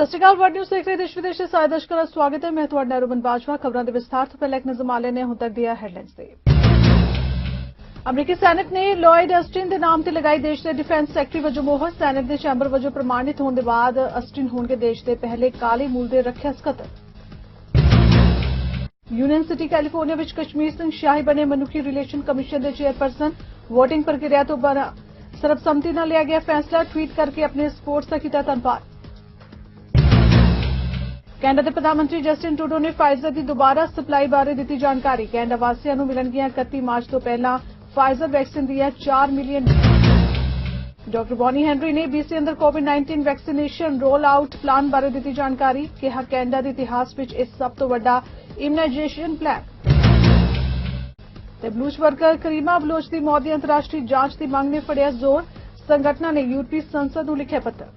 ਸਤਿ ਸ਼੍ਰੀ ਅਕਾਲ word news ਦੇਖ ਰਹੇ ਦੇਸ਼ ਵਿਦੇਸ਼ ਦੇ ਸਾਰੇ ਦਰਸ਼ਕਾਂ ਦਾ ਸਵਾਗਤ ਹੈ। ਮੈਂ ਤੁਹਾਡਾ ਨਰੂਬਨ ਬਾਜਵਾ। ਖਬਰਾਂ ਦੇ ਵਿਸਥਾਰ ਤੋਂ ਪਹਿਲਾਂ ਇੱਕ ਨਜ਼ਰ ਮਾਰ ਲੈਂਦੇ ਹਾਂ ਹੁਣ ਤੱਕ ਦੀਆਂ ਹੈਡਲਾਈਨਸ ਤੇ। ਅਮਰੀਕੀ ਸੈਨੇਟ ਨੇ ਲੋਇਡ ਅਸਟਿਨ ਦੇ ਨਾਮ ਤੇ ਲਗਾਈ ਦੇਸ਼ ਦੇ ਡਿਫੈਂਸ ਸੈਕਟਰੀ ਵਜੋਂ ਮੋਹਰ। ਸੈਨੇਟ ਦੇ ਚੈਂਬਰ ਵਜੋਂ ਪ੍ਰਮਾਣਿਤ ਹੋਣ ਦੇ ਬਾਅਦ ਅਸਟਿਨ ਹੋਣਗੇ ਦੇਸ਼ ਦੇ ਪਹਿਲੇ ਕਾਲੇ ਮੂਲ ਦੇ ਰੱਖਿਆ ਸਕੱਤਰ। ਯੂਨੀਅਨ ਸਿਟੀ ਕੈਲੀਫੋਰਨੀਆ ਵਿੱਚ ਕਸ਼ਮੀਰ ਸਿੰਘ ਸ਼ਾਹੀ ਬਣੇ ਮਨੁੱਖੀ ਰਿਲੇਸ਼ਨ ਕਮਿਸ਼ਨ ਦੇ ਚੇਅਰਪਰਸਨ। ਵੋਟਿੰਗ ਪ੍ਰਕਿਰਿਆ ਤੋਂ ਬਾਅਦ ਸਰਬਸੰਮਤੀ ਨਾਲ ਲਿਆ ਗਿਆ ਫੈਸਲਾ। ਟਵੀਟ ਕਰਕੇ ਆਪਣੇ ਸਪੋਰਟਸ ਦਾ ਕੀਤਾ ਧੰਨਵਾਦ। ਕੈਨੇਡਾ ਦੇ ਪ੍ਰਧਾਨ ਮੰਤਰੀ ਜਸਟਿਨ ਟਰੂਡੋ ਨੇ ਫਾਈਜ਼ਰ ਦੀ ਦੁਬਾਰਾ ਸਪਲਾਈ ਬਾਰੇ ਦਿੱਤੀ ਜਾਣਕਾਰੀ। ਕੈਨੇਡਾ ਵਾਸੀਆਂ ਨੂੰ ਮਿਲਣਗੀਆਂ 31 ਮਾਰਚ ਤੋਂ ਪਹਿਲਾਂ ਫਾਈਜ਼ਰ ਵੈਕਸੀਨ ਦੀਆਂ 4 ਮਿਲੀਅਨ। ਡਾਕਟਰ ਬੌਨੀ ਹੈਨਰੀ ਨੇ BC ਅੰਦਰ ਕੋਵਿਡ-19 ਵੈਕਸੀਨੇਸ਼ਨ ਰੋਲ ਆਊਟ ਪਲਾਨ ਬਾਰੇ ਦਿੱਤੀ ਜਾਣਕਾਰੀ। ਕਿਹਾ ਕੈਨੇਡਾ ਦੇ ਇਤਿਹਾਸ ਵਿੱਚ ਇਹ ਸਭ ਤੋਂ ਵੱਡਾ ਇਮੂਨਾਈਜੇਸ਼ਨ ਪਲਾਨ। ਤੇ ਬਲੂਚ ਵਰਕਰ ਕਰੀਮਾ ਬਲੋਚ ਦੀ ਮੌਤ ਦੀ ਅੰਤਰਰਾਸ਼ਟਰੀ ਜਾਂਚ ਦੀ ਮੰਗ ਨੇ ਫੜਿਆ ਜ਼ੋਰ। ਸੰਗਠਨਾਂ ਨੇ ਯੂਰਪੀ ਸੰਸਦ ਨੂੰ ਲਿਖਿਆ ਪੱਤਰ।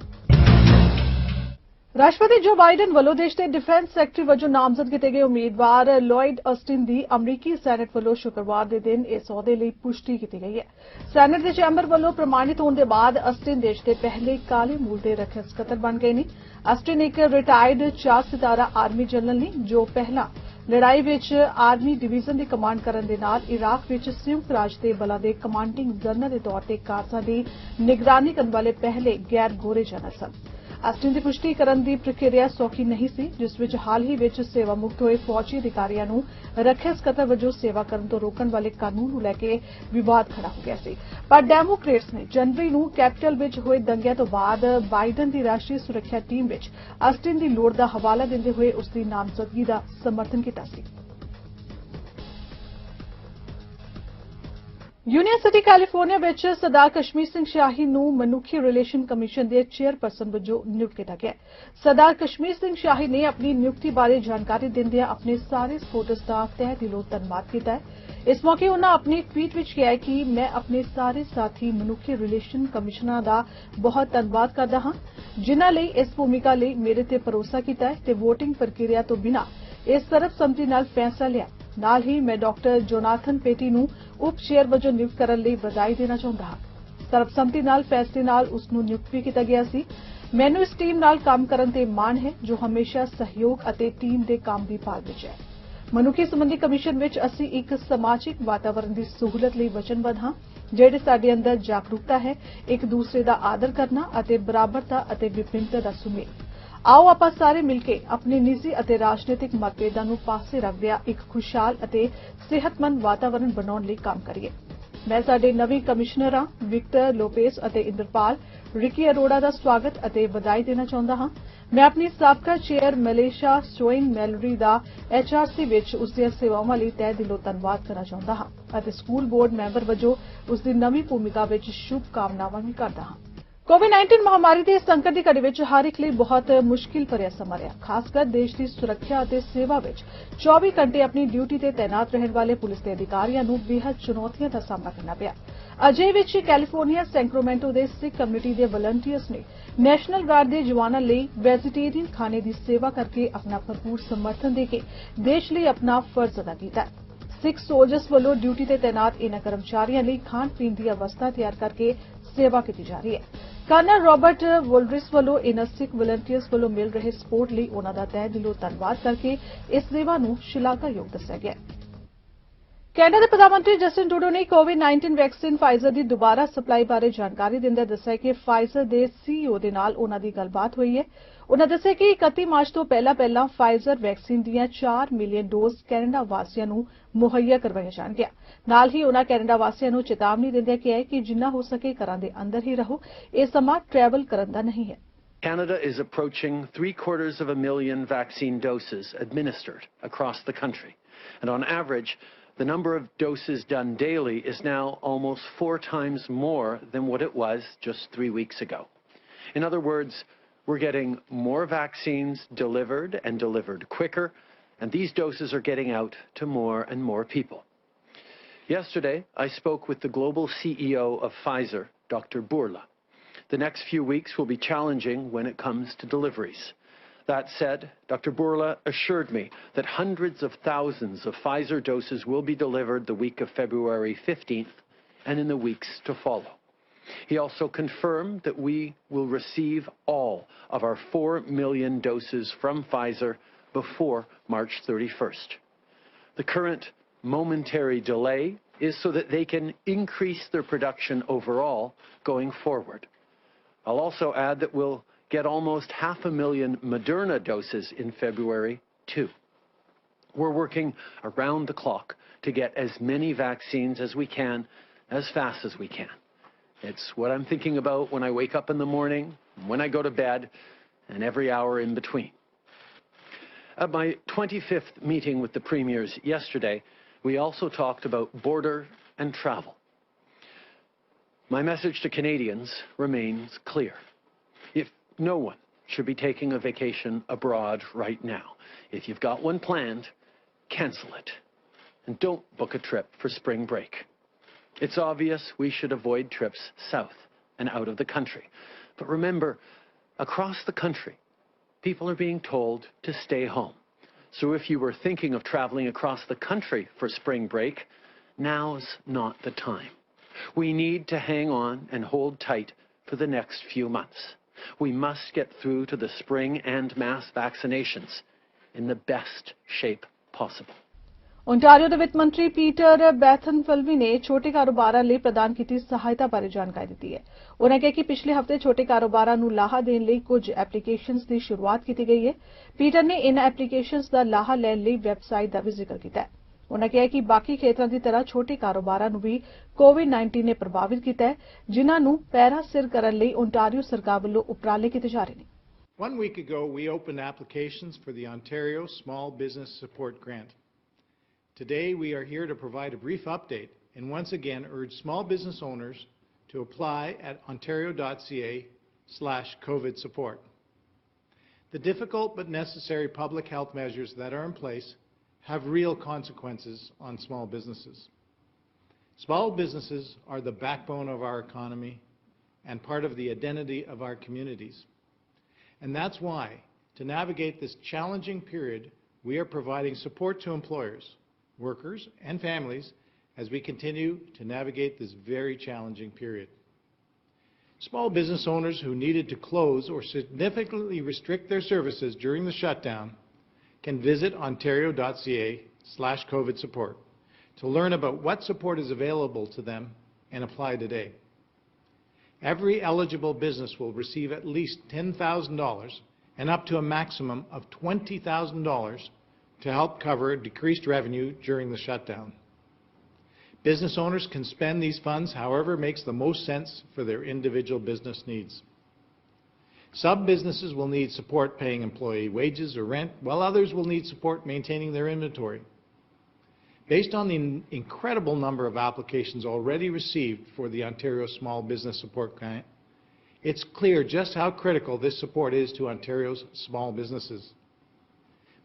ਰਾਸ਼ਟਰਪਤੀ ਜੋ ਬਾਈਡਨ ਵੱਲੋਂ ਦੇਸ਼ ਦੇ ਡਿਫੈਂਸ ਸੈਕਟਰੀ ਵਜੋਂ ਨਾਮਜ਼ਦ ਕੀਤੇ ਗਏ ਉਮੀਦਵਾਰ ਲੋਇਡ ਅਸਟਿਨ ਦੀ ਅਮਰੀਕੀ ਸੈਨੇਟ ਵੱਲੋਂ ਸ਼ੁੱਕਰਵਾਰ ਦੇ ਦਿਨ ਇਸ ਅਹੁਦੇ ਲਈ ਪੁਸ਼ਟੀ ਕੀਤੀ ਗਈ ਹੈ। ਸੈਨੇਟ ਦੇ ਚੈਂਬਰ ਵੱਲੋਂ ਪ੍ਰਮਾਣਿਤ ਹੋਣ ਦੇ ਬਾਅਦ ਅਸਟਿਨ ਦੇਸ਼ ਦੇ ਪਹਿਲੇ ਕਾਲੇ ਮੂਲ ਦੇ ਰੱਖਿਆ ਸਕੱਤਰ ਬਣ ਗਏ ਨੇ। ਅਸਟਿਨ ਇੱਕ ਰਿਟਾਇਰਡ 4 ਸਿਤਾਰਾ ਆਰਮੀ ਜਨਰਲ ਨੇ ਜੋ ਪਹਿਲਾਂ ਲੜਾਈ ਵਿੱਚ ਆਰਮੀ ਡਿਵੀਜ਼ਨ ਦੀ ਕਮਾਂਡ ਕਰਨ ਦੇ ਨਾਲ ਇਰਾਕ ਵਿੱਚ ਸੰਯੁਕਤ ਰਾਜ ਦੇ ਬਲਾਂ ਦੇ ਕਮਾਂਡਿੰਗ ਜਨਰਲ ਦੇ ਤੌਰ ਤੇ ਕਾਰਜਾਂ ਦੀ ਨਿਗਰਾਨੀ ਕਰਨ ਵਾਲੇ ਪਹਿਲੇ ਗੈਰ ਗੋਰੇ ਜਨਰਲ ਸਨ। ਅਸਟਿਨ ਦੀ ਪੁਸ਼ਟੀ ਕਰਨ ਦੀ ਪ੍ਰਕਿਰਿਆ ਸੌਖੀ ਨਹੀਂ ਸੀ, ਜਿਸ ਵਿੱਚ ਹਾਲ ਹੀ ਵਿੱਚ ਸੇਵਾ ਮੁਕਤ ਹੋਏ ਫੌਜੀ ਅਧਿਕਾਰੀਆਂ ਨੂੰ ਰੱਖਿਆ ਸਕੱਤਰ ਵਜੋਂ ਸੇਵਾ ਕਰਨ ਤੋਂ ਰੋਕਣ ਵਾਲੇ ਕਾਨੂੰਨ ਨੂੰ ਲੈ ਕੇ ਵਿਵਾਦ ਖੜਾ ਹੋ ਗਿਆ ਸੀ। ਪਰ ਡੈਮੋਕ੍ਰੇਟਸ ਨੇ ਜਨਵਰੀ ਨੂੰ ਕੈਪੀਟਲ ਵਿੱਚ ਹੋਏ ਦੰਗਿਆਂ ਤੋਂ ਬਾਅਦ ਬਾਈਡਨ ਦੀ ਰਾਸ਼ਟਰੀ ਸੁਰੱਖਿਆ ਟੀਮ ਵਿੱਚ ਅਸਟਿਨ ਦੀ ਲੋੜ ਦਾ ਹਵਾਲਾ ਦਿੰਦੇ ਹੋਏ ਉਸ ਦੀ ਨਾਮਜ਼ਦਗੀ ਦਾ ਸਮਰਥਨ ਕੀਤਾ ਸੀ। ਯੂਨੀਅਨ ਸਿਟੀ ਕੈਲੀਫੋਰਨੀਆ ਵਿੱਚ ਸਰਦਾਰ ਕਸ਼ਮੀਰ ਸਿੰਘ ਸ਼ਾਹੀ ਨੂੰ ਮਨੁੱਖੀ ਰਿਲੇਸ਼ਨ ਕਮਿਸ਼ਨ ਦੇ ਚੇਅਰਪਰਸਨ ਵਜੋਂ ਨਿਯੁਕਤ ਕੀਤਾ ਗਿਆ। ਸਰਦਾਰ ਕਸ਼ਮੀਰ ਸਿੰਘ ਸ਼ਾਹੀ ਨੇ ਆਪਣੀ ਨਿਯੁਕਤੀ ਬਾਰੇ ਜਾਣਕਾਰੀ ਦਿੰਦਿਆਂ ਆਪਣੇ ਸਾਰੇ ਸਪੋਰਟਰਸ ਦਾ ਤਹਿ ਦਿਲੋਂ ਧੰਨਵਾਦ ਕੀਤਾ ਹੈ। ਇਸ ਮੌਕੇ ਉਨ੍ਹਾਂ ਆਪਣੀ ਟਵੀਟ ਵਿੱਚ ਕਿਹਾ ਕਿ ਮੈਂ ਆਪਣੇ ਸਾਰੇ ਸਾਥੀ ਮਨੁੱਖੀ ਰਿਲੇਸ਼ਨ ਕਮਿਸ਼ਨਰਾਂ ਦਾ ਬਹੁਤ ਧੰਨਵਾਦ ਕਰਦਾ ਹਾਂ, ਜਿਨ੍ਹਾਂ ਲਈ ਇਸ ਭੂਮਿਕਾ ਲਈ ਮੇਰੇ ਤੇ ਭਰੋਸਾ ਕੀਤਾ ਹੈ ਤੇ ਵੋਟਿੰਗ ਪ੍ਰਕਿਰਿਆ ਤੋਂ ਬਿਨਾਂ ਇਸ ਸਰਬਸੰਮਤੀ ਨਾਲ ਫੈਸਲਾ ਲਿਆ। ਨਾਲ ਹੀ ਮੈਂ ਡਾਕਟਰ ਜੋਨਾਥਨ ਪੇਟੀ ਨੂੰ ਉਪ ਚੇਅਰ ਵਜੋਂ ਨਿਯੁਕਤ ਕਰਨ ਲਈ ਵਧਾਈ ਦੇਣਾ ਚਾਹੁੰਦਾ ਹਾਂ। ਸਰਬਸੰਮਤੀ ਨਾਲ ਫੈਸਲੇ ਨਾਲ ਉਸ ਨੂੰ ਨਿਯੁਕਤ ਵੀ ਕੀਤਾ ਗਿਆ ਸੀ। ਮੈਨੂੰ ਇਸ ਟੀਮ ਨਾਲ ਕੰਮ ਕਰਨ ਤੇ ਮਾਣ ਹੈ ਜੋ ਹਮੇਸ਼ਾ ਸਹਿਯੋਗ ਅਤੇ ਟੀਮ ਦੇ ਕੰਮ ਦੀ ਭਾਲ ਵਿੱਚ ਹੈ। ਮਨੁੱਖੀ ਸੰਬੰਧੀ ਕਮਿਸ਼ਨ ਵਿੱਚ ਅਸੀਂ ਇੱਕ ਸਮਾਜਿਕ ਵਾਤਾਵਰਣ ਦੀ ਸਹੂਲਤ ਲਈ ਵਚਨਬੱਧ ਹਾਂ, ਜਿਹੜੇ ਸਾਡੇ ਅੰਦਰ ਜਾਗਰੂਕਤਾ ਹੈ, ਇੱਕ ਦੂਸਰੇ ਦਾ ਆਦਰ ਕਰਨਾ ਅਤੇ ਬਰਾਬਰਤਾ ਅਤੇ ਵਿਭਿੰਨਤਾ ਦਾ ਸੁਮੇਲ। ਆਓ ਆਪਾਂ ਸਾਰੇ ਮਿਲ ਕੇ ਆਪਣੇ ਨਿੱਜੀ ਅਤੇ ਰਾਜਨੀਤਿਕ ਮਤਭੇਦਾਂ ਨੂੰ ਪਾਸੇ ਰੱਖਦਿਆਂ ਇੱਕ ਖੁਸ਼ਹਾਲ ਅਤੇ ਸਿਹਤਮੰਦ ਵਾਤਾਵਰਣ ਬਣਾਉਣ ਲਈ ਕੰਮ ਕਰੀਏ। ਮੈਂ ਸਾਡੇ ਨਵੇਂ ਕਮਿਸ਼ਨਰਾਂ ਵਿਕਟਰ ਲੋਪੇਸ ਅਤੇ ਇੰਦਰਪਾਲ ਰਿਕੀ ਅਰੋੜਾ ਦਾ ਸਵਾਗਤ ਅਤੇ ਵਧਾਈ ਦੇਣਾ ਚਾਹੁੰਦਾ ਹਾਂ। ਮੈਂ ਆਪਣੀ ਸਾਬਕਾ ਚੇਅਰ ਮਲੇਸ਼ਾ ਸਟੋਇੰਗ ਮੈਲਰੀ ਦਾ HRC ਵਿੱਚ ਉਸ ਦੀਆਂ ਸੇਵਾਵਾਂ ਲਈ ਤਹਿ ਦਿਲੋਂ ਧੰਨਵਾਦ ਕਰਨਾ ਚਾਹੁੰਦਾ ਹਾਂ ਅਤੇ ਸਕੂਲ ਬੋਰਡ ਮੈਂਬਰ ਵਜੋਂ ਉਸ ਦੀ ਨਵੀਂ ਭੂਮਿਕਾ ਵਿੱਚ ਸ਼ੁਭ ਕਾਮਨਾਵਾਂ ਵੀ ਕਰਦਾ ਹਾਂ। ਕੋਵਿਡ-19 ਮਹਾਮਾਰੀ ਦੇ ਸੰਕਟ ਦੀ ਘੜੀ ਵਿੱਚ ਹਰ ਇੱਕ ਲਈ ਬਹੁਤ ਮੁਸ਼ਕਿਲ ਭਰਿਆ ਸਮਾਂ ਰਿਹਾ। ਖਾਸ ਕਰ ਦੇਸ਼ ਦੀ ਸੁਰੱਖਿਆ ਅਤੇ ਸੇਵਾ ਵਿੱਚ 24 ਘੰਟੇ ਆਪਣੀ ਡਿਊਟੀ ਤੇ ਤਾਇਨਾਤ ਰਹਿਣ ਵਾਲੇ ਪੁਲਿਸ ਦੇ ਅਧਿਕਾਰੀਆਂ ਨੂੰ ਬੇਹੱਦ ਚੁਣੌਤੀਆਂ ਦਾ ਸਾਹਮਣਾ ਕਰਨਾ ਪਿਆ। ਅਜਿਹੇ ਵਿੱਚ ਕੈਲੀਫੋਰਨੀਆ ਸੈਂਕਰੋਮੈਂਟੋ ਦੇ ਸਿੱਖ ਕਮਿਊਨਿਟੀ ਦੇ ਵਲੰਟੀਅਰਸ ਨੇ ਨੈਸ਼ਨਲ ਗਾਰਡ ਦੇ ਜਵਾਨਾਂ ਲਈ ਵੈਜੀਟੇਰੀਅਨ ਖਾਣੇ ਦੀ ਸੇਵਾ ਕਰਕੇ ਆਪਣਾ ਭਰਪੂਰ ਸਮਰਥਨ ਦੇ ਕੇ ਦੇਸ਼ ਲਈ ਆਪਣਾ ਫਰਜ਼ ਅਦਾ ਕੀਤਾ। ਸਿੱਖ ਸੋਲਜਰਸ ਵੱਲੋਂ ਡਿਊਟੀ ਤੇ ਤਾਇਨਾਤ ਇਨ੍ਹਾਂ ਕਰਮਚਾਰੀਆਂ ਲਈ ਖਾਣ ਪੀਣ ਦੀ ਵਿਵਸਥਾ ਤਿਆਰ ਕਰਕੇ ਸੇਵਾ ਕੀਤੀ ਜਾ ਰਹੀ ਹੈ। ਕਰਨਲ ਰਾਬਰਟ ਵੋਲਰਿਸ ਵੱਲੋਂ ਇਨ੍ਹਾਂ ਸਿੱਖ ਵਲੰਟੀਅਰਸ ਵੱਲੋਂ ਮਿਲ ਰਹੇ ਸਪੋਰਟ ਲਈ ਉਨ੍ਹਾਂ ਦਾ ਤਹਿ ਦਿਲੋਂ ਧੰਨਵਾਦ ਕਰਕੇ ਇਸ ਸੇਵਾ ਨੂੰ ਸ਼ਲਾਘਾਯੋਗ ਦੱਸਿਆ ਗਿਆ। ਕੈਨੇਡਾ ਦੇ ਪ੍ਰਧਾਨ ਮੰਤਰੀ ਜਸਟਿਨ ਟਰੂਡੋ ਨੇ ਕੋਵਿਡ-19 ਵੈਕਸੀਨ ਫਾਈਜ਼ਰ ਦੀ ਦੁਬਾਰਾ ਸਪਲਾਈ ਬਾਰੇ ਜਾਣਕਾਰੀ ਦਿੰਦਿਆਂ ਦੱਸਿਆ ਕਿ ਫਾਈਜ਼ਰ ਦੇ CEO ਦੇ ਨਾਲ ਉਨ੍ਹਾਂ ਦੀ ਗੱਲਬਾਤ ਹੋਈ ਹੈ। ਉਨ੍ਹਾਂ ਦੱਸਿਆ ਕਿ 31 ਮਾਰਚ ਤੋਂ ਪਹਿਲਾਂ ਫਾਈਜ਼ਰ ਵੈਕਸੀਨ ਦੀਆਂ 4 ਮਿਲੀਅਨ ਡੋਜ਼ ਕੈਨੇਡਾ ਵਾਸੀਆਂ ਨੂੰ ਮੁਹੱਈਆ ਕਰਵਾਈਆਂ ਜਾਣਗੀਆਂ। ਨਾਲ ਹੀ ਉਨ੍ਹਾਂ ਕੈਨੇਡਾ ਵਾਸੀਆਂ ਨੂੰ ਚੇਤਾਵਨੀ ਦਿੰਦਿਆਂ ਕਿਹਾ ਕਿ ਜਿੰਨਾ ਹੋ ਸਕੇ ਘਰਾਂ ਦੇ ਅੰਦਰ ਹੀ ਰਹੋ। ਇਹ ਸਮਾਂ ਟਰੈਵਲ ਕਰਨ ਦਾ ਨਹੀਂ ਹੈ। Canada is approaching 750,000 vaccine doses administered across the country. And on average, the number of doses done daily is now almost 4 times more than what it was just 3 weeks ago. In other words, we're getting more vaccines delivered and delivered quicker, and these doses are getting out to more and more people. Yesterday, I spoke with the global CEO of Pfizer, Dr. Burla. The next few weeks will be challenging when it comes to deliveries. That said, Dr. Burla assured me that hundreds of thousands of Pfizer doses will be delivered the week of February 15th and in the weeks to follow. He also confirmed that we will receive all of our 4 million doses from Pfizer before March 31st. The current momentary delay is so that they can increase their production overall going forward. I'll also add that we'll get almost 500,000 Moderna doses in February, too. We're working around the clock to get as many vaccines as we can, as fast as we can. It's what I'm thinking about when I wake up in the morning, when I go to bed, and every hour in between. At my 25th meeting with the premiers yesterday, we also talked about border and travel. My message to Canadians remains clear. If no one should be taking a vacation abroad right now. If you've got one planned, cancel it. And don't book a trip for spring break. It's obvious we should avoid trips south and out of the country. But remember, across the country, people are being told to stay home. So if you were thinking of traveling across the country for spring break, now's not the time. We need to hang on and hold tight for the next few months. We must get through to the spring and mass vaccinations in the best shape possible. Ontario ਦੇ ਵਿੱਤ ਮੰਤਰੀ Peter ਬੈਥਨਫਲਵੀ ਨੇ ਛੋਟੇ ਕਾਰੋਬਾਰਾਂ ਲਈ ਪ੍ਰਦਾਨ ਕੀਤੀ ਸਹਾਇਤਾ ਬਾਰੇ ਜਾਣਕਾਰੀ ਦਿੱਤੀ ਹੈ। ਉਨ੍ਹਾਂ ਕਿਹਾ ਕਿ ਪਿਛਲੇ ਹਫ਼ਤੇ ਛੋਟੇ ਕਾਰੋਬਾਰਾਂ ਨੂੰ ਲਾਹਾ ਦੇਣ ਲਈ ਕੁਝ ਐਪਲੀਕੇਸ਼ਨਸ ਦੀ ਸ਼ੁਰੂਆਤ ਕੀਤੀ ਗਈ ਹੈ। ਪੀਟਰ ਨੇ ਇਨ੍ਹਾਂ ਐਪਲੀਕੇਸ਼ਨਸ ਦਾ ਲਾਹਾ ਲੈਣ ਲਈ ਵੈਬਸਾਈਟ ਦਾ ਵੀ ਜ਼ਿਕਰ ਕੀਤਾ ਹੈ। ਉਨ੍ਹਾਂ ਕਿਹਾ ਕਿ ਬਾਕੀ ਖੇਤਰਾਂ ਦੀ ਤਰ੍ਹਾਂ ਛੋਟੇ ਕਾਰੋਬਾਰਾਂ ਨੂੰ ਵੀ ਕੋਵਿਡ-19 ਨੇ ਪ੍ਰਭਾਵਿਤ ਕੀਤਾ ਹੈ, ਜਿਨ੍ਹਾਂ ਨੂੰ ਪੈਰਾ ਸਿਰ ਕਰਨ ਲਈ ਓਂਟਾਰੀਓ ਸਰਕਾਰ ਵੱਲੋਂ ਉਪਰਾਲੇ ਕੀਤੇ ਜਾ ਰਹੇ ਨੇ। 1 week ago, we opened applications for the Ontario Small Business Support Grant. Today, we are here to provide a brief update and once again urge small business owners to apply at ontario.ca/COVID support. The difficult but necessary public health measures that are in place have real consequences on small businesses. Small businesses are the backbone of our economy and part of the identity of our communities. And that's why, to navigate this challenging period, we are providing support to employers, workers, and families as we continue to navigate this very challenging period. Small business owners who needed to close or significantly restrict their services during the shutdown can visit ontario.ca/COVID support to learn about what support is available to them and apply today. Every eligible business will receive at least $10,000 and up to a maximum of $20,000 to help cover decreased revenue during the shutdown. Business owners can spend these funds however makes the most sense for their individual business needs. Some businesses will need support paying employee wages or rent, while others will need support maintaining their inventory. Based on the incredible number of applications already received for the Ontario Small Business Support Grant, it's clear just how critical this support is to Ontario's small businesses.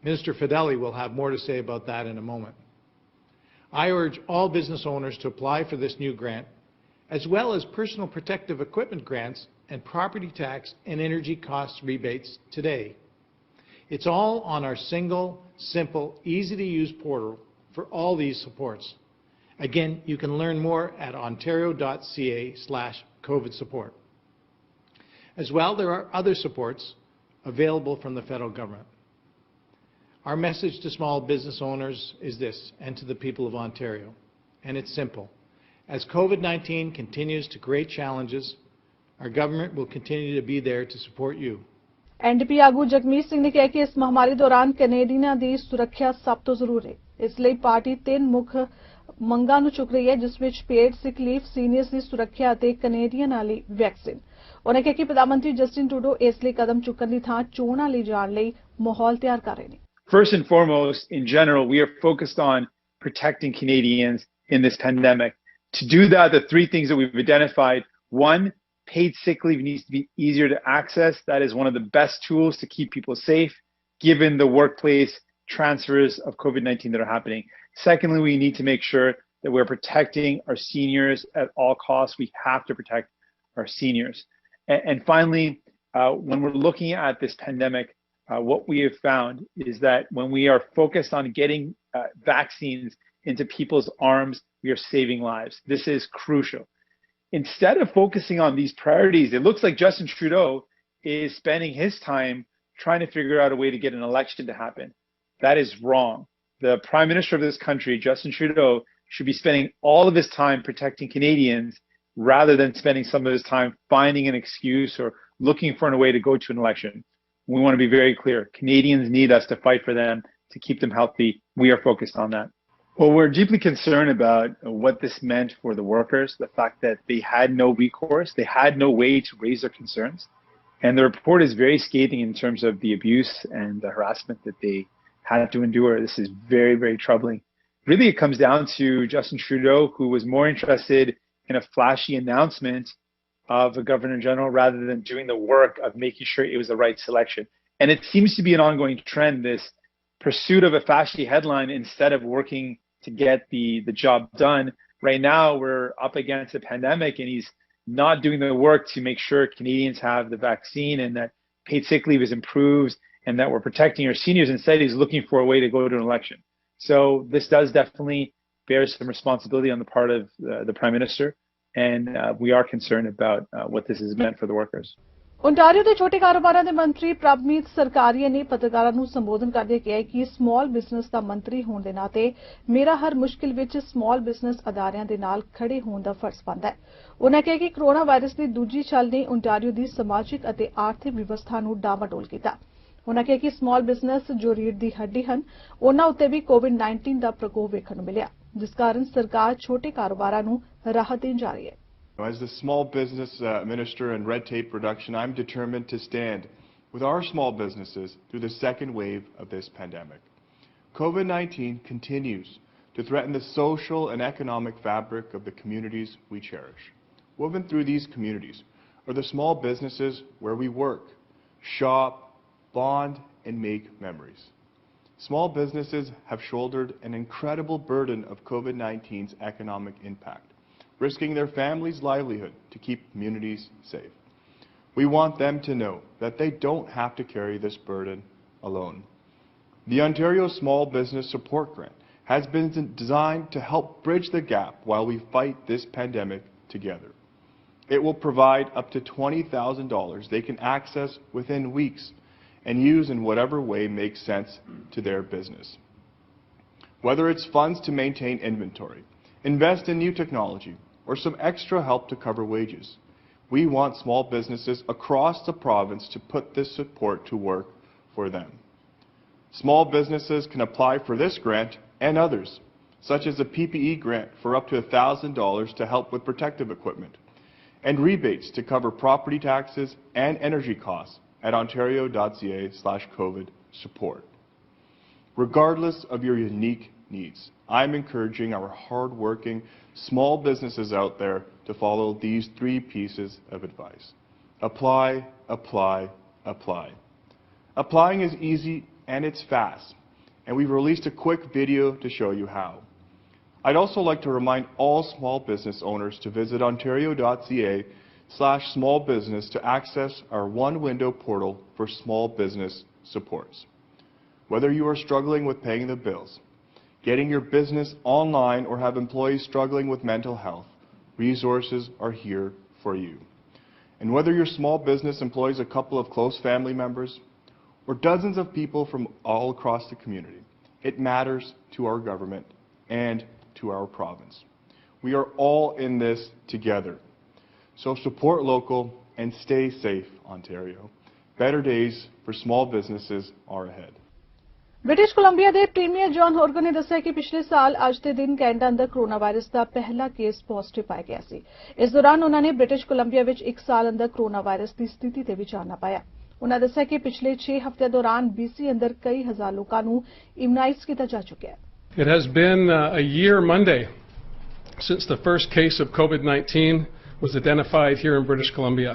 Minister Fedeli will have more to say about that in a moment. I urge all business owners to apply for this new grant, as well as personal protective equipment grants and property tax and energy cost rebates today. It's all on our single, simple, easy-to-use portal for all these supports. Again, you can learn more at ontario.ca/COVID support. As well, there are other supports available from the federal government. Our message to small business owners is this, and to the people of Ontario, and it's simple. As COVID-19 continues to create challenges, our government will continue to be there to support you. NDP ਆਗੂ ਜਗਮੀਤ ਸਿੰਘ ਨੇ ਕਿਹਾ ਕਿ ਇਸ ਮਹਾਮਾਰੀ ਦੌਰਾਨ ਕੈਨੇਡੀਅਨਾਂ ਦੀ ਸੁਰੱਖਿਆ ਸਭ ਤੋਂ ਜ਼ਰੂਰੀ ਹੈ। ਇਸ ਲਈ ਪਾਰਟੀ 3 ਮੁੱਖ ਮੰਗਾਂ ਨੂੰ ਚੁੱਕ ਰਹੀ ਹੈ, ਜਿਸ ਵਿੱਚ ਪੇਡ ਸਿਕ ਲੀਵ, ਸੀਨੀਅਰਸ ਦੀ ਸੁਰੱਖਿਆ ਅਤੇ ਕੈਨੇਡੀਅਨਾਂ ਲਈ ਵੈਕਸੀਨ। ਉਨ੍ਹਾਂ ਕਿਹਾ ਕਿ ਪ੍ਰਧਾਨ ਮੰਤਰੀ ਜਸਟਿਨ ਟਰੂਡੋ ਇਸ ਲਈ ਕਦਮ ਚੁੱਕਣ ਦੀ ਥਾਂ ਚੋਣਾਂ ਲਈ ਜਾਣ ਲਈ ਮਾਹੌਲ ਤਿਆਰ ਕਰ ਰਹੇ ਨੇ। First and foremost, in general, we are focused on protecting Canadians in this pandemic. To do that, the 3 things that we've identified: 1, paid sick leave needs to be easier to access. That is one of the best tools to keep people safe, given the workplace transfers of COVID-19 that are happening. Secondly, we need to make sure that we're protecting our seniors at all costs. We have to protect our seniors. And finally, when we're looking at this pandemic, what we have found is that when we are focused on getting vaccines into people's arms, we are saving lives. This is crucial. instead of focusing on these priorities, it looks like Justin Trudeau is spending his time trying to figure out a way to get an election to happen. That is wrong. The Prime Minister of this country, Justin Trudeau, should be spending all of his time protecting Canadians rather than spending some of his time finding an excuse or looking for a way to go to an election. We want to be very clear. Canadians need us to fight for them, to keep them healthy. We are focused on that. Well, we're deeply concerned about what this meant for the workers, the fact that they had no recourse, they had no way to raise their concerns. And the report is very scathing in terms of the abuse and the harassment that they had to endure. This is very, very troubling. Really, it comes down to Justin Trudeau, who was more interested in a flashy announcement of a Governor General rather than doing the work of making sure it was the right selection. And it seems to be an ongoing trend, this pursuit of a flashy headline instead of working to get the job done. Right now, we're up against a pandemic, and he's not doing the work to make sure Canadians have the vaccine and that paid sick leave is improved and that we're protecting our seniors. Instead, he's looking for a way to go to an election. So this does definitely bear some responsibility on the part of the Prime Minister, and we are concerned about what this has meant for the workers. Ontario ਦੇ ਛੋਟੇ ਕਾਰੋਬਾਰਾਂ ਦੇ ਮੰਤਰੀ ਪ੍ਰਭਮੀਤ ਸਰਕਾਰੀਆ ਨੇ ਪੱਤਰਕਾਰਾਂ ਨੂੰ ਸੰਬੋਧਨ ਕਰਦੇ ਕਿਹਾ ਕਿ ਸਮਾਲ ਬਿਜ਼ਨਸ ਦਾ ਮੰਤਰੀ ਹੋਣ ਦੇ ਨਾਤੇ ਮੇਰਾ ਹਰ ਮੁਸ਼ਕਿਲ ਵਿੱਚ ਸਮਾਲ ਬਿਜ਼ਨਸ ਅਦਾਰਿਆਂ ਦੇ ਨਾਲ ਖੜੇ ਹੋਣ ਦਾ ਫਰਜ਼ ਬਣਦਾ ਹੈ। ਉਨ੍ਹਾਂ ਕਿਹਾ ਕਿ ਕੋਰੋਨਾ ਵਾਇਰਸ ਦੀ ਦੂਜੀ ਛਲ ਨੇ ਓਂਟਾਰੀਓ ਦੀ ਸਮਾਜਿਕ ਅਤੇ ਆਰਥਿਕ ਵਿਵਸਥਾ ਨੂੰ ਡਾਵਾਡੋਲ ਕੀਤਾ। ਉਨ੍ਹਾਂ ਕਿਹਾ ਕਿ ਸਮਾਲ ਬਿਜ਼ਨਸ ਜੋ ਰੀੜ੍ਹ ਦੀ ਹੱਡੀ ਹਨ, ਉਨ੍ਹਾਂ ਉੱਤੇ ਵੀ ਕੋਵਿਡ-19 ਦਾ ਪ੍ਰਕੋਪ ਵੇਖਣ ਨੂੰ ਮਿਲਿਆ, ਜਿਸ ਕਾਰਨ ਸਰਕਾਰ ਛੋਟੇ ਕਾਰੋਬਾਰਾਂ ਨੂੰ ਰਾਹਤ ਦੇਣ ਜਾ ਰਹੀ ਹੈ। As the small business minister and red tape reduction, I'm determined to stand with our small businesses through the second wave of this pandemic. COVID-19 continues to threaten the social and economic fabric of the communities we cherish. Woven through these communities are the small businesses where we work, shop, bond, and make memories. Small businesses have shouldered an incredible burden of COVID-19's economic impact, risking their families' livelihood to keep communities safe. We want them to know that they don't have to carry this burden alone. The Ontario Small Business Support Grant has been designed to help bridge the gap while we fight this pandemic together. It will provide up to $20,000 they can access within weeks and use in whatever way makes sense to their business. Whether it's funds to maintain inventory, invest in new technology, or some extra help to cover wages, we want small businesses across the province to put this support to work for them. Small businesses can apply for this grant and others, such as a PPE grant for up to $1,000 to help with protective equipment, and rebates to cover property taxes and energy costs at ontario.ca/COVID support. Regardless of your unique needs, I'm encouraging our hard-working small businesses out there to follow these 3 pieces of advice. Apply, apply, apply. Applying is easy and it's fast, and we've released a quick video to show you how. I'd also like to remind all small business owners to visit ontario.ca/smallbusiness to access our one-window portal for small business supports. Whether you are struggling with paying the bills, getting your business online, or have employees struggling with mental health, resources are here for you. And whether your small business employs a couple of close family members or dozens of people from all across the community, it matters to our government and to our province. We are all in this together. So support local and stay safe, Ontario. Better days for small businesses are ahead. British Columbia ਦੇ premier John Horgan ਨੇ ਦੱਸਿਆ ਕਿ ਪਿਛਲੇ ਸਾਲ ਅੱਜ ਦੇ ਦਿਨ Canada ਅੰਦਰ ਕੋਰੋਨਾ ਵਾਇਰਸ ਦਾ ਪਹਿਲਾ ਕੇਸ ਪੋਜ਼ਿਟਿਵ ਪਾਇਆ ਗਿਆ ਸੀ। ਇਸ ਦੌਰਾਨ ਉਹਨਾਂ ਨੇ ਬ੍ਰਿਟਿਸ਼ ਕੋਲੰਬੀਆ ਵਿੱਚ 1 ਸਾਲ ਅੰਦਰ ਕੋਰੋਨਾ ਵਾਇਰਸ ਦੀ ਸਥਿਤੀ ਤੇ ਵਿਚਾਰ ਨਾ ਪਾਇਆ। ਉਹਨਾਂ ਦੱਸਿਆ ਕਿ ਪਿਛਲੇ 6 ਹਫ਼ਤਿਆਂ ਦੌਰਾਨ BC ਅੰਦਰ ਕਈ ਹਜ਼ਾਰ ਲੋਕਾਂ ਨੂੰ ਇਮਨਾਈਜ਼ ਕੀਤਾ ਜਾ ਚੁੱਕਿਆ ਹੈ। It has been a year Monday since the first case of COVID-19 was identified here in British Columbia.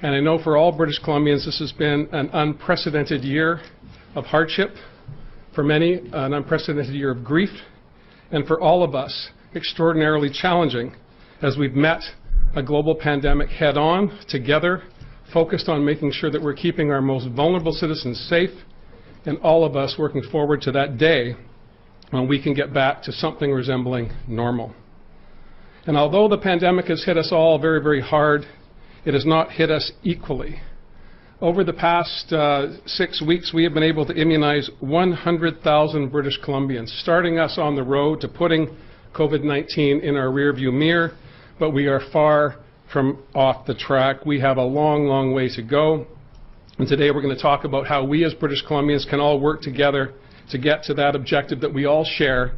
And I know for all British Columbians this has been an unprecedented year of hardship, for many an unprecedented year of grief, and for all of us extraordinarily challenging as we've met a global pandemic head on together, focused on making sure that we're keeping our most vulnerable citizens safe, and all of us working forward to that day when we can get back to something resembling normal. And although the pandemic has hit us all very, very hard, it has not hit us equally. Over the past 6 weeks, we have been able to immunize 100,000 British Columbians, starting us on the road to putting COVID-19 in our rearview mirror, but we are far from off the track. We have a long, long way to go. And today we're going to talk about how we as British Columbians can all work together to get to that objective that we all share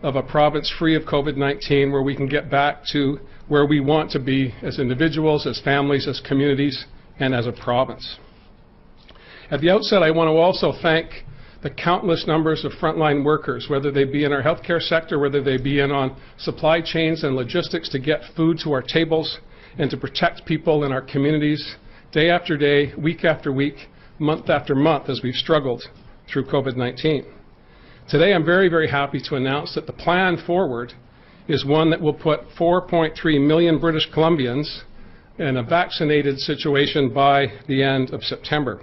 of a province free of COVID-19, where we can get back to where we want to be as individuals, as families, as communities, and as a province. At the outset, I want to also thank the countless numbers of frontline workers, whether they be in our healthcare sector, whether they be in on supply chains and logistics to get food to our tables and to protect people in our communities day after day, week after week, month after month as we've struggled through COVID-19. Today, I'm very, very happy to announce that the plan forward is one that will put 4.3 million British Columbians in a vaccinated situation by the end of September.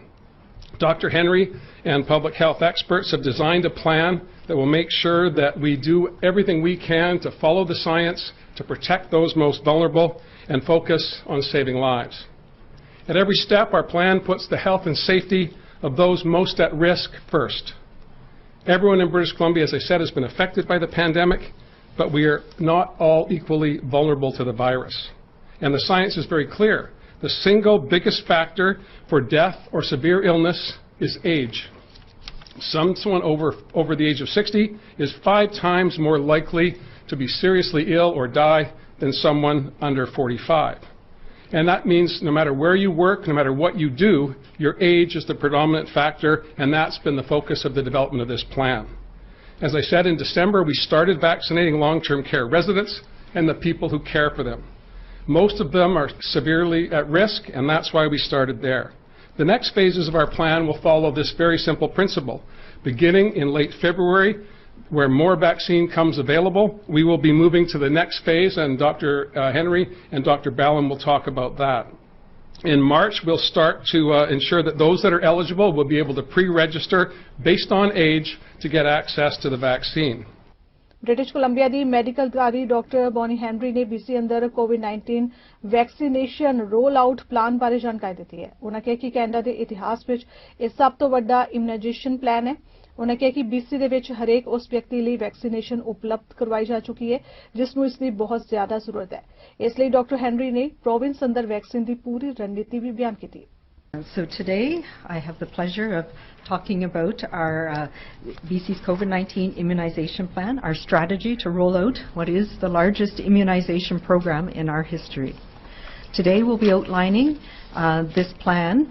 Dr. Henry and public health experts have designed a plan that will make sure that we do everything we can to follow the science, to protect those most vulnerable, and focus on saving lives. At every step, our plan puts the health and safety of those most at risk first. Everyone in British Columbia, as I said, has been affected by the pandemic, but we are not all equally vulnerable to the virus. And the science is very clear. The single biggest factor for death or severe illness is age. Someone over the age of 60 is 5 times more likely to be seriously ill or die than someone under 45. And that means no matter where you work, no matter what you do, your age is the predominant factor, and that's been the focus of the development of this plan. As I said, in December, we started vaccinating long-term care residents and the people who care for them. Most of them are severely at risk, and that's why we started there. The next phases of our plan will follow this very simple principle. Beginning in late February, where more vaccine comes available, we will be moving to the next phase, and Dr. Henry and Dr. Ballin will talk about that. In March, we'll start to ensure that those that are eligible will be able to pre-register based on age to get access to the vaccine. British Columbia ਦੀ medical ਅਧਿਕਾਰੀ doctor Bonnie Henry ਨੇ BC ਅੰਦਰ ਕੋਵਿਡ-19 vaccination roll out plan ਬਾਰੇ ਜਾਣਕਾਰੀ ਦਿੱਤੀ ਹੈ। ਉਹਨਾਂ ਕਿਹਾ ਕਿ ਕੈਨੇਡਾ ਦੇ ਇਤਿਹਾਸ ਵਿੱਚ ਇਹ ਸਭ ਤੋਂ ਵੱਡਾ ਇਮੂਨਾਈਜੇਸ਼ਨ ਪਲਾਨ ਹੈ। ਉਹਨਾਂ ਕਿਹਾ ਕਿ BC ਦੇ ਵਿੱਚ ਹਰੇਕ ਉਸ ਵਿਅਕਤੀ ਲਈ ਵੈਕਸੀਨੇਸ਼ਨ ਉਪਲਬਧ ਕਰਵਾਈ ਜਾ ਚੁੱਕੀ ਹੈ ਜਿਸ ਨੂੰ ਇਸ ਦੀ ਬਹੁਤ ਜ਼ਿਆਦਾ ਜ਼ਰੂਰਤ ਹੈ। ਇਸ ਲਈ ਡਾਕਟਰ ਹੈਨਰੀ ਨੇ ਪ੍ਰੋਵਿੰਸ ਅੰਦਰ ਵੈਕਸੀਨ ਦੀ ਪੂਰੀ ਰਣਨੀਤੀ ਵੀ ਬਿਆਨ ਕੀਤੀ। So today I have the pleasure of talking about our BC's COVID-19 immunization plan, our strategy to roll out what is the largest immunization program in our history. Today we'll be outlining this plan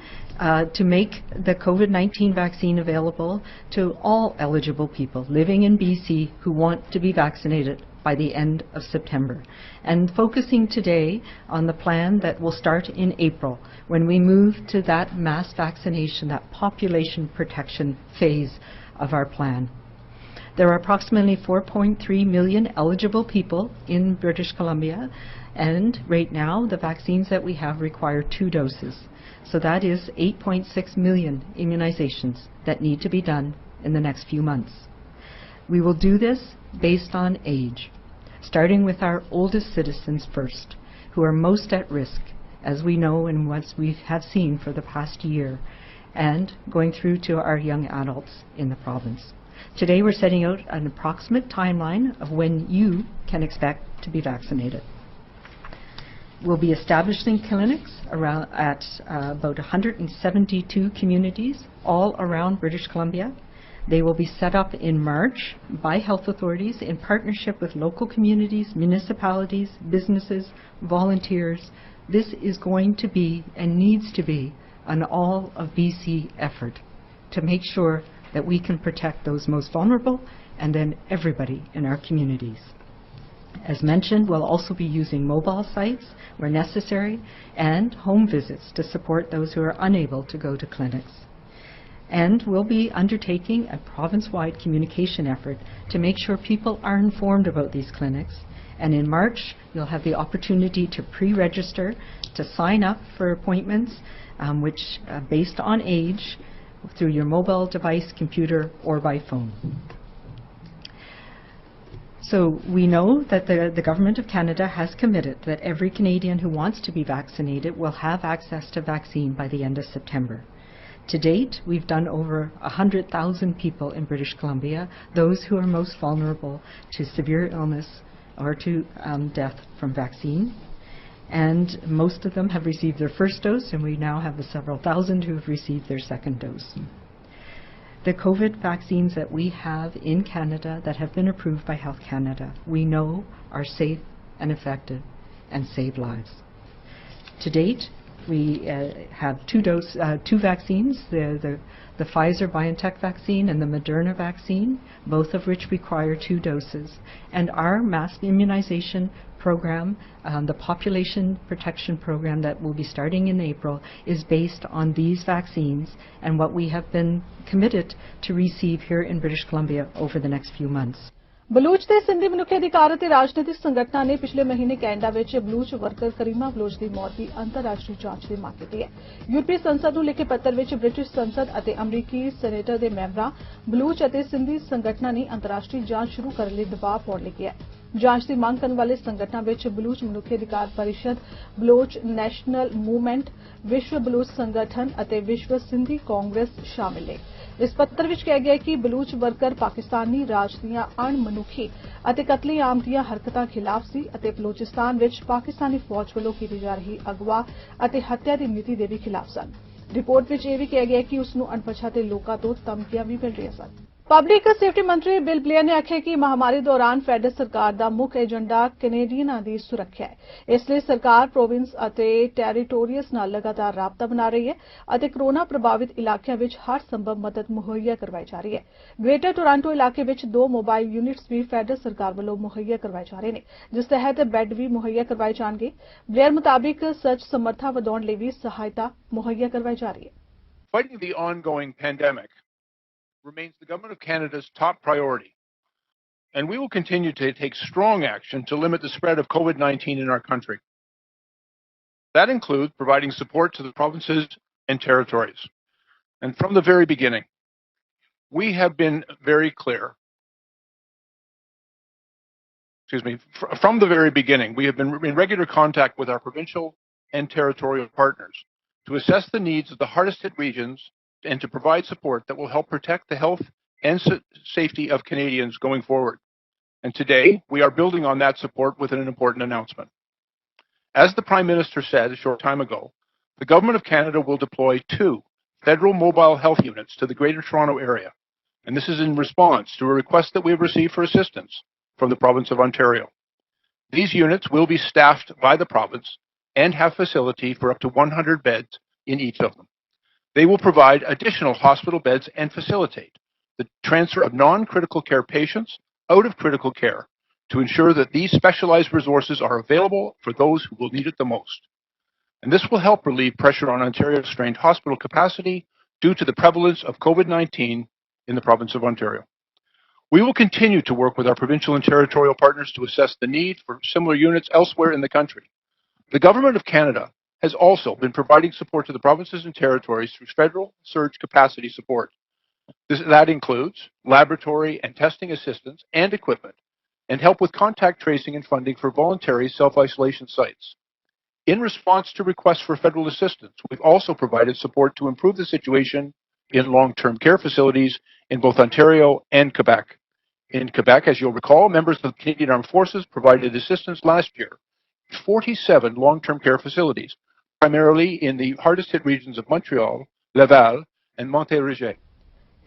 to make the COVID-19 vaccine available to all eligible people living in BC who want to be vaccinated by the end of September, and focusing today on the plan that will start in April when we move to that mass vaccination, that population protection phase of our plan. There are approximately 4.3 million eligible people in British Columbia, and right now the vaccines that we have require 2 doses. So that is 8.6 million immunizations that need to be done in the next few months. We will do this based on age, starting with our oldest citizens first, who are most at risk, as we know and what we have seen for the past year, and going through to our young adults in the province. Today we're setting out an approximate timeline of when you can expect to be vaccinated. We'll be establishing clinics at about 172 communities all around British Columbia. They will be set up in March by health authorities in partnership with local communities, municipalities, businesses, volunteers. This is going to be and needs to be an all of BC effort to make sure that we can protect those most vulnerable and then everybody in our communities. As mentioned, we'll also be using mobile sites where necessary and home visits to support those who are unable to go to clinics. And we'll be undertaking a province-wide communication effort to make sure people are informed about these clinics. And in March, you'll have the opportunity to pre-register, to sign up for appointments, which based on age, through your mobile device, computer, or by phone. So we know that the Government of Canada has committed that every Canadian who wants to be vaccinated will have access to vaccine by the end of September. To date, we've done over 100,000 people in British Columbia, those who are most vulnerable to severe illness or to death from vaccine. And most of them have received their first dose, and we now have several thousand who have received their second dose. The COVID vaccines that we have in Canada that have been approved by Health Canada, we know are safe and effective and save lives. To date, we have two vaccines, the Pfizer-BioNTech vaccine and the Moderna vaccine, both of which require 2 doses. And our mass immunization program, the population protection program that will be starting in April, is based on these vaccines and what we have been committed to receive here in British Columbia over the next few months. Baloch ਦੇ ਸਿੰਧੀ ਮਨੁੱਖੀ ਅਧਿਕਾਰ ਅਤੇ ਰਾਜਨੀਤਿਕ ਸੰਗਠਨਾਂ ਨੇ ਪਿਛਲੇ ਮਹੀਨੇ Canada ਵਿੱਚ ਬਲੂਚ ਵਰਕਰ ਕਰੀਮਾ ਬਲੂਚ ਦੀ ਮੌਤ ਦੀ ਅੰਤਰਰਾਸ਼ਟਰੀ ਜਾਂਚ ਦੀ ਮੰਗ ਕੀਤੀ ਹੈ। ਯੂਰਪੀ ਸੰਸਦ ਨੂੰ ਲਿਖੇ ਪੱਤਰ ਵਿੱਚ ਬ੍ਰਿਟਿਸ਼ ਸੰਸਦ ਅਤੇ ਅਮਰੀਕੀ ਸੈਨੇਟਰ ਦੇ ਮੈਂਬਰਾਂ ਬਲੂਚ ਅਤੇ ਸਿੰਧੀ ਸੰਗਠਨਾਂ ਨੇ ਅੰਤਰਰਾਸ਼ਟਰੀ ਜਾਂਚ ਸ਼ੁਰੂ ਕਰਨ ਲਈ ਦਬਾਅ ਪਾਉਣ ਲਈ ਕਿਹਾ। ਜਾਂਚ ਦੀ ਮੰਗ ਕਰਨ ਵਾਲੇ ਸੰਗਠਨਾਂ ਵਿੱਚ ਬਲੂਚ ਮਨੁੱਖੀ ਅਧਿਕਾਰ ਪਰਿਸ਼ਦ, ਬਲੂਚ ਨੈਸ਼ਨਲ ਮੂਵਮੈਂਟ, ਵਿਸ਼ਵ ਬਲੂਚ ਸੰਗਠਨ ਅਤੇ ਵਿਸ਼ਵ ਸਿੰਧੀ ਕਾਂਗਰਸ ਸ਼ਾਮਿਲ ਨੇ। ਇਸ ਪੱਤਰ ਵਿੱਚ ਕਿਹਾ ਗਿਆ ਕਿ ਬਲੂਚ ਵਰਕਰ ਪਾਕਿਸਤਾਨੀ ਰਾਜ ਦੀਆਂ ਅਣਮਨੁੱਖੀ ਅਤੇ ਕਤਲੇਆਮ ਦੀਆਂ ਹਰਕਤਾਂ ਖਿਲਾਫ ਸੀ ਅਤੇ ਬਲੂਚਿਸਤਾਨ ਵਿੱਚ ਪਾਕਿਸਤਾਨੀ ਫੌਜ ਵੱਲੋਂ ਕੀਤੀ ਜਾ ਰਹੀ ਅਗਵਾ ਅਤੇ ਹੱਤਿਆ ਦੀ ਨੀਤੀ ਦੇ ਵੀ ਖਿਲਾਫ ਸਨ। ਰਿਪੋਰਟ ਵਿੱਚ ਇਹ ਵੀ ਕਿਹਾ ਗਿਆ ਕਿ ਉਸ ਨੂੰ ਅਣਪਛਾਤੇ ਲੋਕਾਂ ਤੋਂ ਧਮਕੀਆਂ ਵੀ ਮਿਲ ਰਹੀਆਂ ਸਨ। ਪਬਲਿਕ ਸੇਫਟੀ ਮੰਤਰੀ ਬਿਲ ਬਲੇਅਰ ਨੇ ਆਖਿਆ ਕਿ ਮਹਾਮਾਰੀ ਦੌਰਾਨ ਫੈਡਰਲ ਸਰਕਾਰ ਦਾ ਮੁੱਖ ਏਜੰਡਾ ਕੈਨੇਡੀਅਨਾਂ ਦੀ ਸੁਰੱਖਿਆ ਹੈ। ਇਸ ਲਈ ਸਰਕਾਰ ਪ੍ਰੋਵਿੰਸ ਅਤੇ ਟੈਰੀਟੋਰੀਜ਼ ਨਾਲ ਲਗਾਤਾਰ ਰਾਬਤਾ ਬਣਾ ਰਹੀ ਹੈ ਅਤੇ ਕੋਰੋਨਾ ਪ੍ਰਭਾਵਿਤ ਇਲਾਕਿਆਂ ਵਿੱਚ ਹਰ ਸੰਭਵ ਮਦਦ ਮੁਹੱਈਆ ਕਰਵਾਈ ਜਾ ਰਹੀ ਹੈ। ਗ੍ਰੇਟਰ ਟੋਰਾਂਟੋ ਇਲਾਕੇ ਵਿੱਚ 2 ਮੋਬਾਈਲ ਯੂਨਿਟਸ ਵੀ ਫੈਡਰਲ ਸਰਕਾਰ ਵੱਲੋਂ ਮੁਹੱਈਆ ਕਰਵਾਏ ਜਾ ਰਹੇ ਨੇ, ਜਿਸ ਤਹਿਤ ਬੈੱਡ ਵੀ ਮੁਹੱਈਆ ਕਰਵਾਏ ਜਾਣਗੇ। ਬਲੇਅਰ ਮੁਤਾਬਿਕ ਸਰਚ ਸਮਰੱਥਾ ਵਧਾਉਣ ਲਈ ਵੀ ਸਹਾਇਤਾ ਮੁਹੱਈਆ ਕਰਵਾਈ ਜਾ ਰਹੀ ਹੈ। Fighting the ongoing pandemic remains the Government of Canada's top priority, and we will continue to take strong action to limit the spread of COVID-19 in our country. That includes providing support to the provinces and territories. And from the very beginning, we have been very clear. From the very beginning, we have been in regular contact with our provincial and territorial partners to assess the needs of the hardest hit regions and to provide support that will help protect the health and safety of Canadians going forward. And today, we are building on that support with an important announcement. As the Prime Minister said a short time ago, the Government of Canada will deploy 2 federal mobile health units to the Greater Toronto Area. And this is in response to a request that we have received for assistance from the province of Ontario. These units will be staffed by the province and have facility for up to 100 beds in each of them. They will provide additional hospital beds and facilitate the transfer of non-critical care patients out of critical care to ensure that these specialized resources are available for those who will need it the most. And this will help relieve pressure on Ontario's strained hospital capacity due to the prevalence of COVID-19 in the province of Ontario. We will continue to work with our provincial and territorial partners to assess the need for similar units elsewhere in the country. The Government of Canada has also been providing support to the provinces and territories through federal surge capacity support. That includes laboratory and testing assistance and equipment, and help with contact tracing and funding for voluntary self-isolation sites. In response to requests for federal assistance, we've also provided support to improve the situation in long-term care facilities in both Ontario and Quebec. In Quebec, as you'll recall, members of the Canadian Armed Forces provided assistance last year in 47 long-term care facilities, primarily in the hardest hit regions of Montreal, Laval, and Montérégie.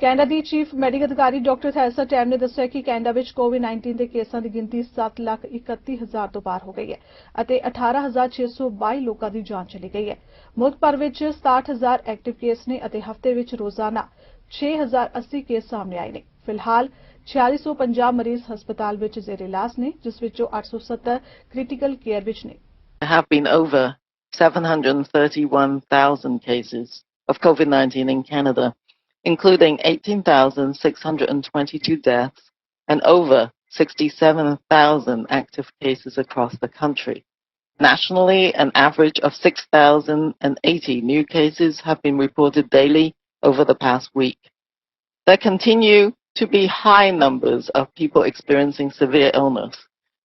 Canada the chief medical ਅਧਿਕਾਰੀ doctor Theresa time ਨੇ ਦੱਸਿਆ ਕਿ Canada ਵਿੱਚ ਕੋਵਿਡ-19 ਦੇ ਕੇਸਾਂ ਦੀ ਗਿਣਤੀ 7,31,000 ਤੋਂ ਪਾਰ ਹੋ ਗਈ ਹੈ ਅਤੇ 18,622 ਲੋਕਾਂ ਦੀ ਜਾਂਚ ਚਲੀ ਗਈ ਹੈ। ਮੁਲਕ ਭਰ ਵਿੱਚ 67,000 ਐਕਟਿਵ ਕੇਸ ਨੇ ਅਤੇ ਹਫ਼ਤੇ ਵਿੱਚ ਰੋਜ਼ਾਨਾ 6,080 ਕੇਸ ਸਾਹਮਣੇ ਆਏ ਨੇ। ਫਿਲਹਾਲ 4650 ਮਰੀਜ਼ ਹਸਪਤਾਲ ਵਿੱਚ ਜ਼ੇਰ ਇਲਾਜ ਨੇ, ਜਿਸ ਵਿੱਚੋਂ 870 ਕ੍ਰਿਟੀਕਲ ਕੇਅਰ ਵਿੱਚ ਨੇ। There have been over 731,000 cases of COVID-19 in Canada, including 18,622 deaths and over 67,000 active cases across the country. Nationally, an average of 6,080 new cases have been reported daily over the past week. There continue to be high numbers of people experiencing severe illness.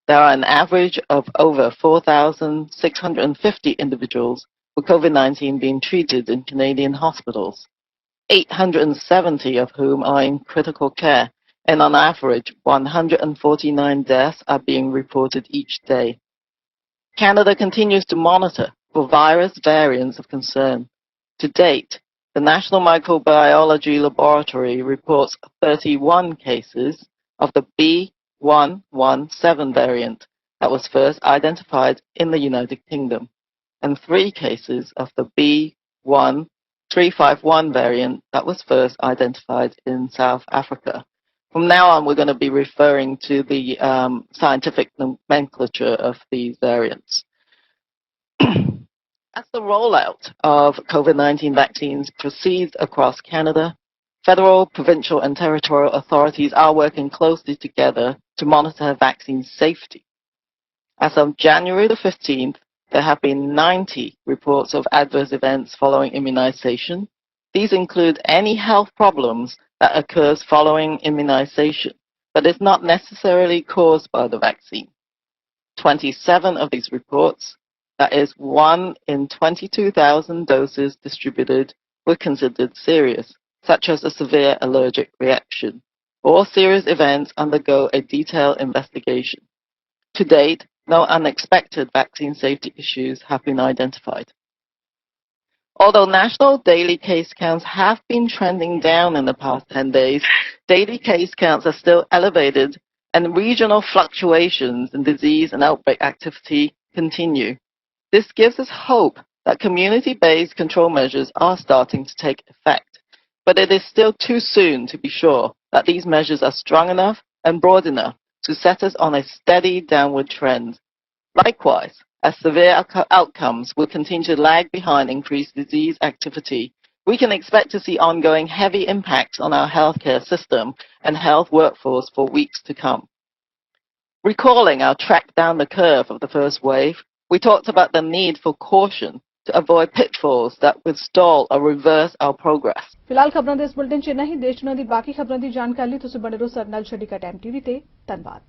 There are an average of over 4,650 individuals with COVID-19 being treated in Canadian hospitals, 870 of whom are in critical care, and on average, 149 deaths are being reported each day. Canada continues to monitor for virus variants of concern. To date, the National Microbiology Laboratory reports 31 cases of the B.1.1.7 variant that was first identified in the United Kingdom, and 3 cases of the B.1.351 variant that was first identified in South Africa. From now on, we're going to be referring to the scientific nomenclature of these variants. As the rollout of COVID-19 vaccines proceeds across Canada, federal, provincial, and territorial authorities are working closely together to monitor vaccine safety. As of January the 15th, there have been 90 reports of adverse events following immunization. These include any health problems that occurs following immunization, but is not necessarily caused by the vaccine. 27 of these reports, that is 1 in 22,000 doses distributed, were considered serious, such as a severe allergic reaction. All serious events undergo a detailed investigation. To date, no unexpected vaccine safety issues have been identified. Although national daily case counts have been trending down in the past 10 days, daily case counts are still elevated and regional fluctuations in disease and outbreak activity continue. This gives us hope that community-based control measures are starting to take effect, but it is still too soon to be sure that these measures are strong enough and broad enough to set us on a steady downward trend. Likewise, as severe outcomes will continue to lag behind increased disease activity, we can expect to see ongoing heavy impacts on our healthcare system and health workforce for weeks to come. Recalling our trek down the curve of the first wave, we talked about the need for caution to avoid pitfalls that would stall or reverse our progress. फिलहाल खबरां दे इस bulletin च नहीं देश दुनिया दी बाकी खबरां दी जानकारी तुसीं बने रहो सरनाल छड़ीका टाइम टीवी ते धन्यवाद।